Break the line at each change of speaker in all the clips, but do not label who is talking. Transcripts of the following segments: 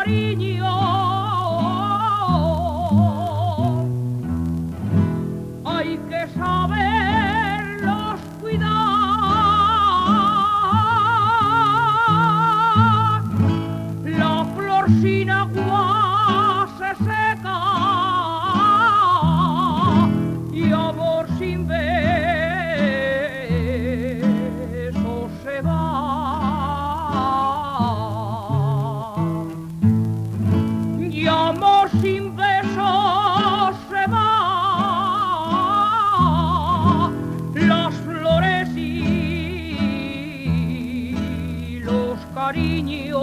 cariño. Hay que saberlos cuidar. La flor sin agua se seca y amor sin besos se va. Y amor sin besos se va. Las flores y los cariños.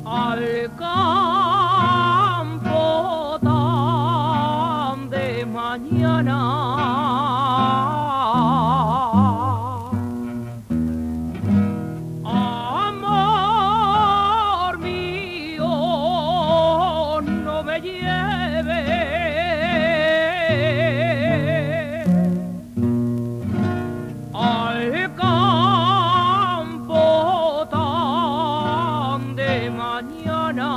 Al campo tan de mañana, amor mío, no me lleve. Al campo tan de mañana,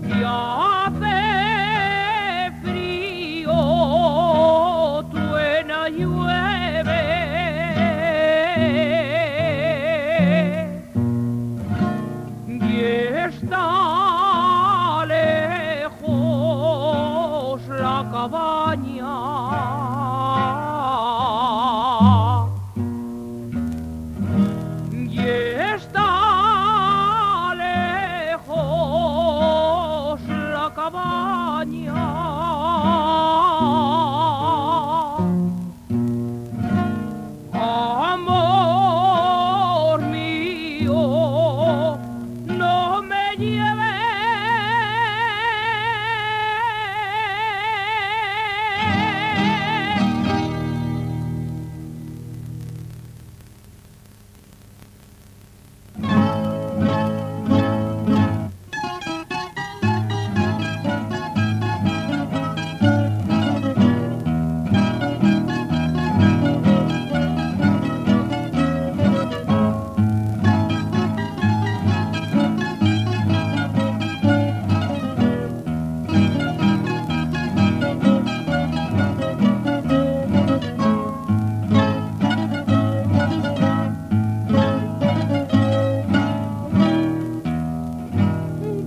que hace frío, truena, llueve, y está lejos la cabaña. Y está lejos la cabaña. Amor mío, no me lleves.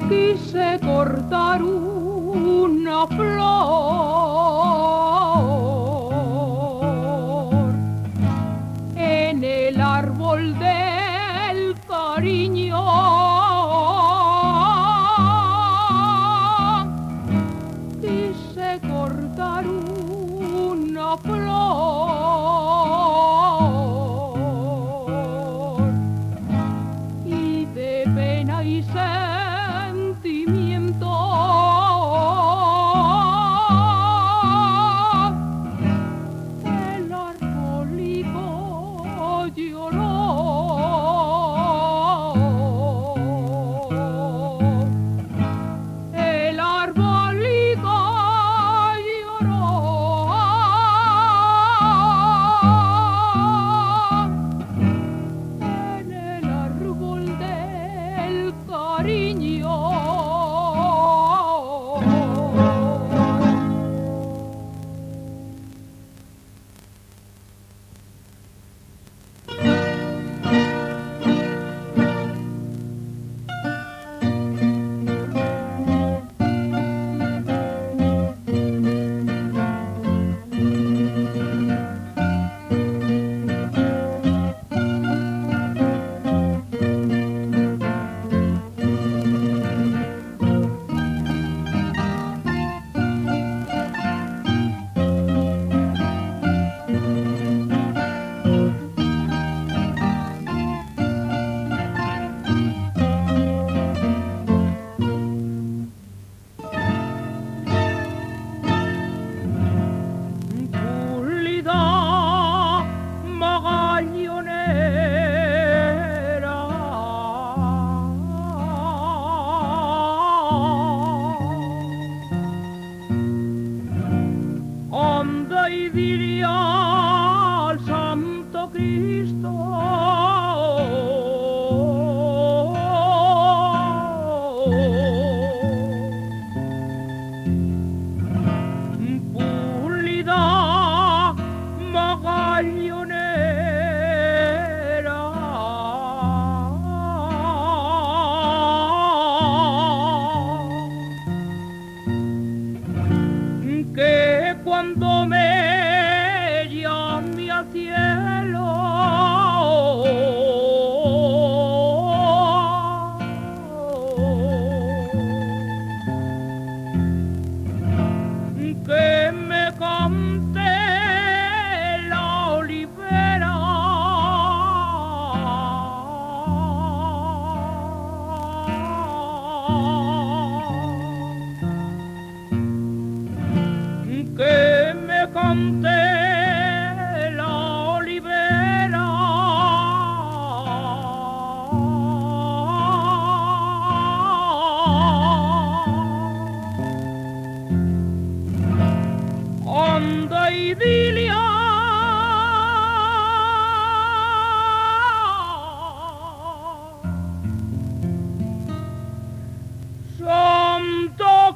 Quise cortar una flor en el árbol del cariño. Quise cortar una flor y de pena y sentimiento el arbolito lloró.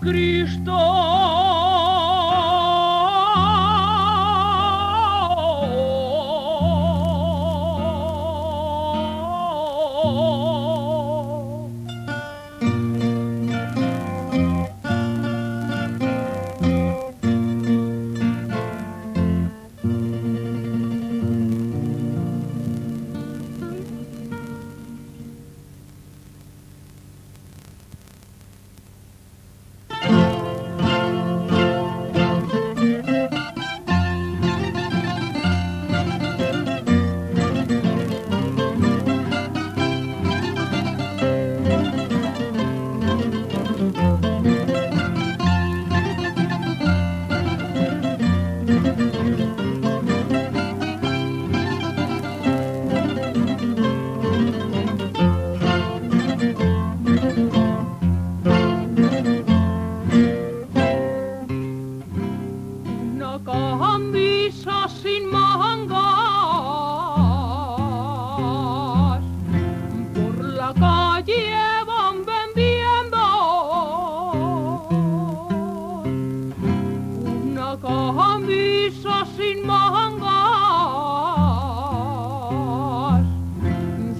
Cristo. Camisa sin mangas, por la calle van vendiendo una camisa sin mangas,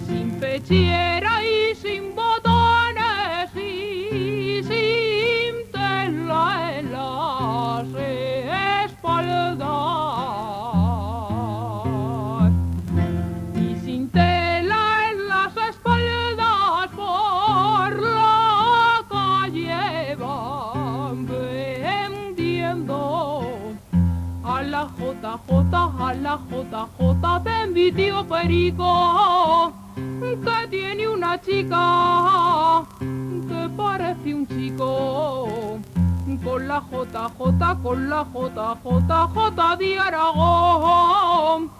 sin pechera y sin botones y sin tela en las espaldas, y sin tela en las espaldas por la calle van vendiendo a la JJ de mi tío Perico, que tiene una chica que parece un chico. Con la JJ de Aragón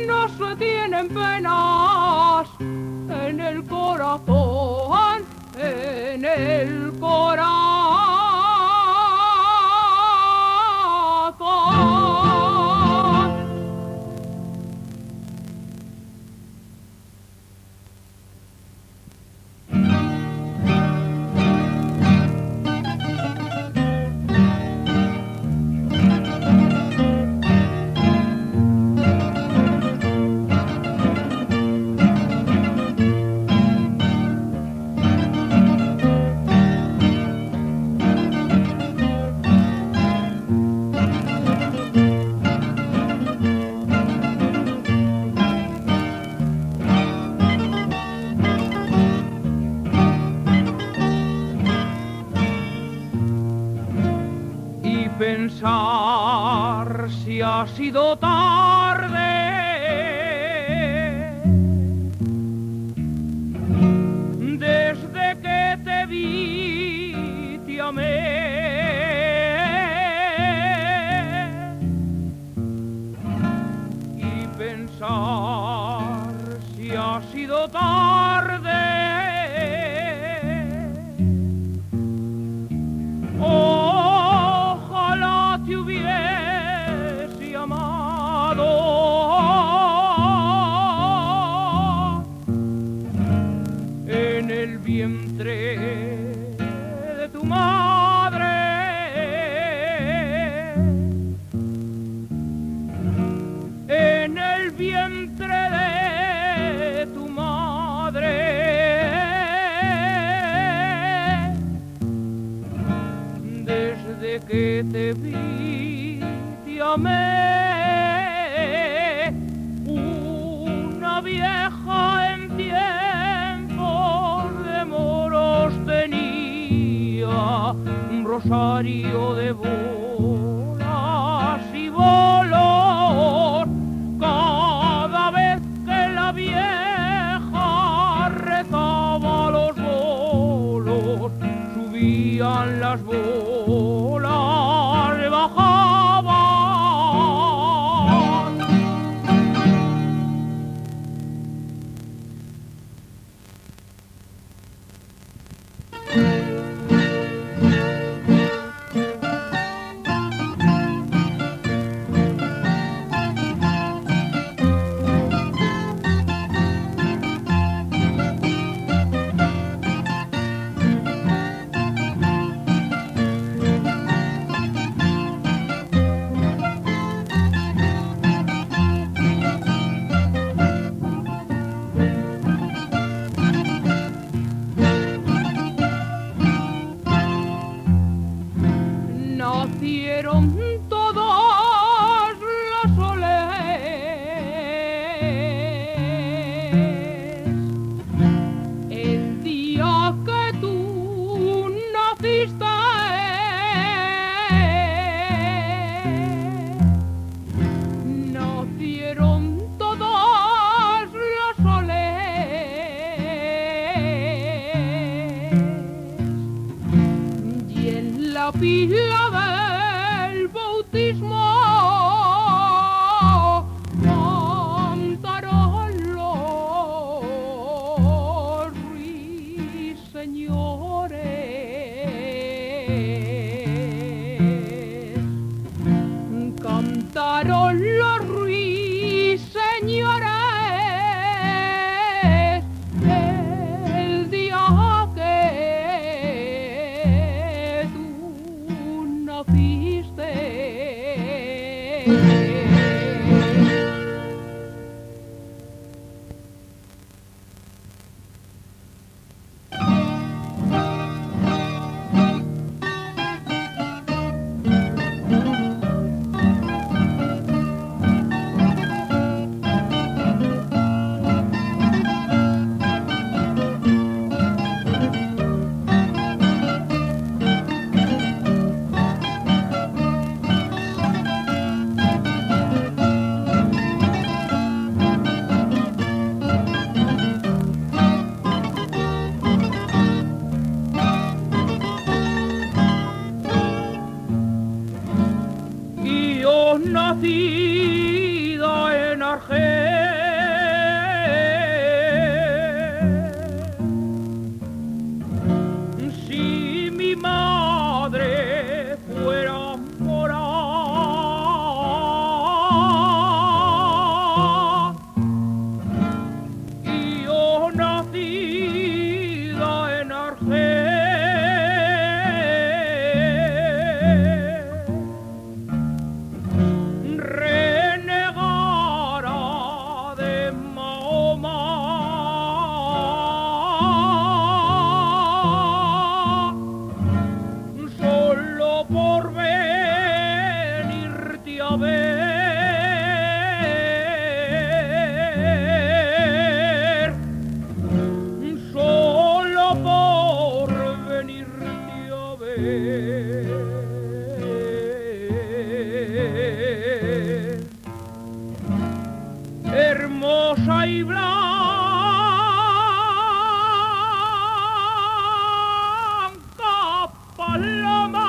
no se tienen penas en el corazón, en el corazón. Pensar si ha sido tarde, desde que te vi te amé, y pensar si ha sido tarde. Te hubiese amado en el vientre de tu madre, en el vientre de tu madre, desde que te vi te amé. Una vieja en tiempos de moros tenía un rosario de bolas y bolos. Cada vez que la vieja rezaba los bolos, subían las bolas, bajaban. capilla del bautismo cantaron los ruiseñores, cantaron los ruiseñores el día que tú naciste. Nacida en Argel, si mi madre fuera mora, y yo nacida en Argel, por venirte a ver, solo por venirte a ver, hermosa y blanca paloma.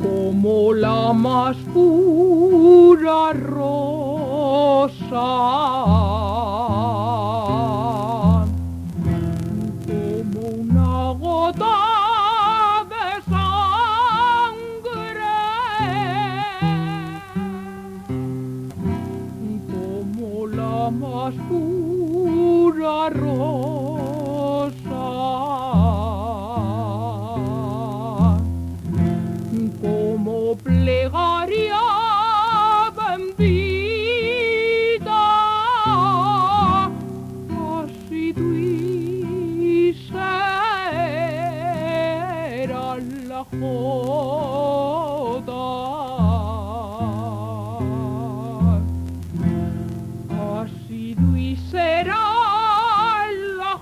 Como la más pura rosa, como una gota de sangre, como la más pura rosa, como plegaria bendita, así tú serás la joda, así tú serás la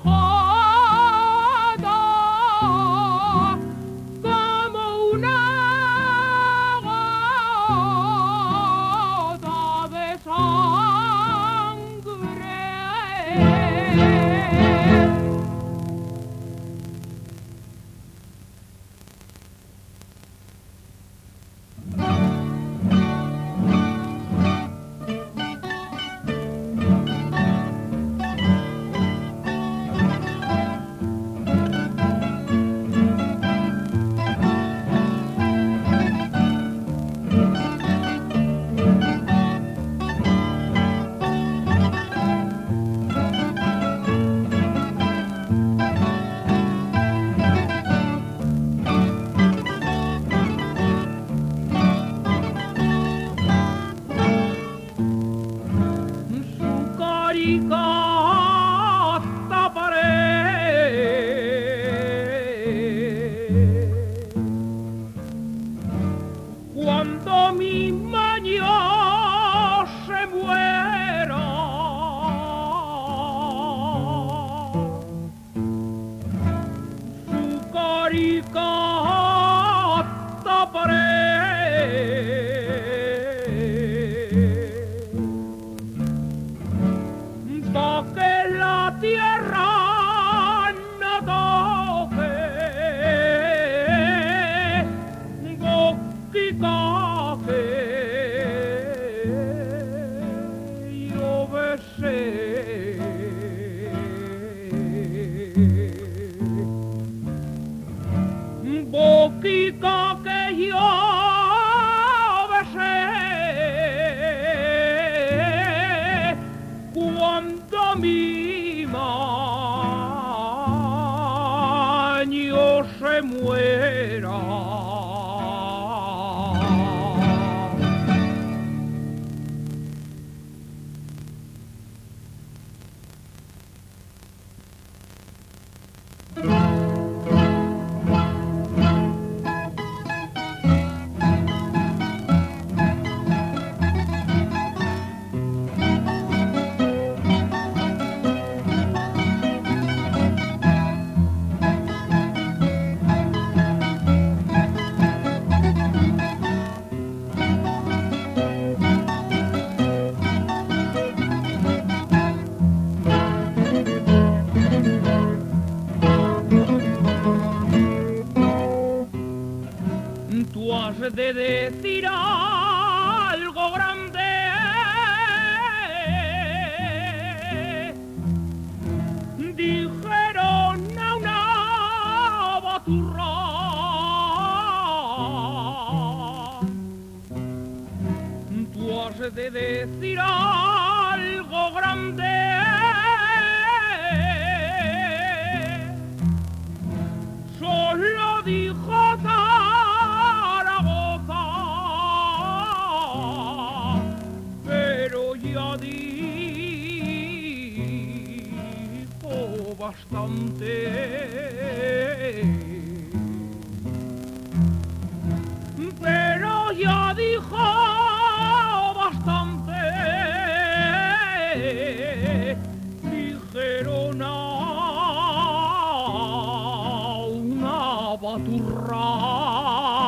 corica taparé. Cuando mi maño se muera, su corica taparé, pa' que la tierra no toque boquica que yo besé. Boquica que yo besé cuando mi maño se muera. Tú has de decir algo grande, dijeron a una baturra. Tú has de decir algo grande, solo dijo Zaragoza, pero ya dijo bastante. Pero ya dijo bastante, dijeron a una baturra.